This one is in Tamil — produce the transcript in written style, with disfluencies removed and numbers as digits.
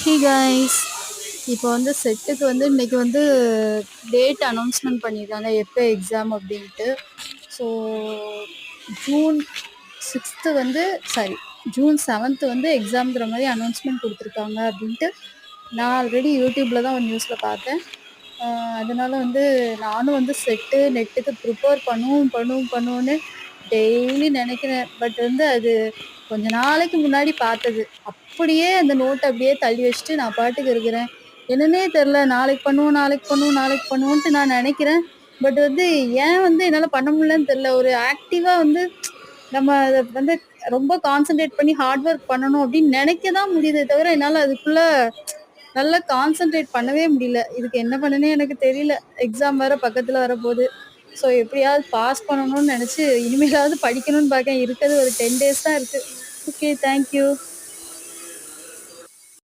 ஹே காய்ஸ், இப்போ வந்து செட்டுக்கு வந்து இன்னைக்கு வந்து டேட் அனௌன்ஸ்மெண்ட் பண்ணியிருக்காங்க எப்போ எக்ஸாம் அப்படின்ட்டு. ஸோ ஜூன் 6th வந்து ஜூன் 7th வந்து எக்ஸாம்ங்கிற மாதிரி அனௌன்ஸ்மெண்ட் கொடுத்துருக்காங்க அப்படின்ட்டு நான் ஆல்ரெடி யூடியூப்பில் தான் ஒரு நியூஸில் பார்த்தேன். அதனால வந்து நானும் வந்து செட்டு நெட்டுக்கு ப்ரிப்பேர் பண்ணுவோன்னு டெய்லி நினைக்கிறேன். பட் வந்து அது கொஞ்ச நாளைக்கு முன்னாடி பார்த்தது. அப்படியே அந்த நோட்டை அப்படியே தள்ளி வச்சுட்டு நான் பாட்டுக்கு இருக்கிறேன். என்னன்னே தெரில. நாளைக்கு பண்ணுவோன்ட்டு நான் நினைக்கிறேன். பட் வந்து ஏன் வந்து என்னால் பண்ண முடியலன்னு தெரில. ஒரு ஆக்டிவாக வந்து நம்ம அதை வந்து ரொம்ப கான்சென்ட்ரேட் பண்ணி ஹார்ட் ஒர்க் பண்ணணும் அப்படின்னு நினைக்க தான் முடியுதே தவிர என்னால் அதுக்குள்ள நல்லா கான்சென்ட்ரேட் பண்ணவே முடியல. இதுக்கு என்ன பண்ணனே எனக்கு தெரியல. எக்ஸாம் வேற பக்கத்தில் வரப்போகுது. ஸோ எப்படியாவது பாஸ் பண்ணணும்னு நினச்சி இனிமேலாவது படிக்கணும்னு பார்க்கேன். இருக்கிறது ஒரு 10 days தான் இருக்குது. Okay, thank you.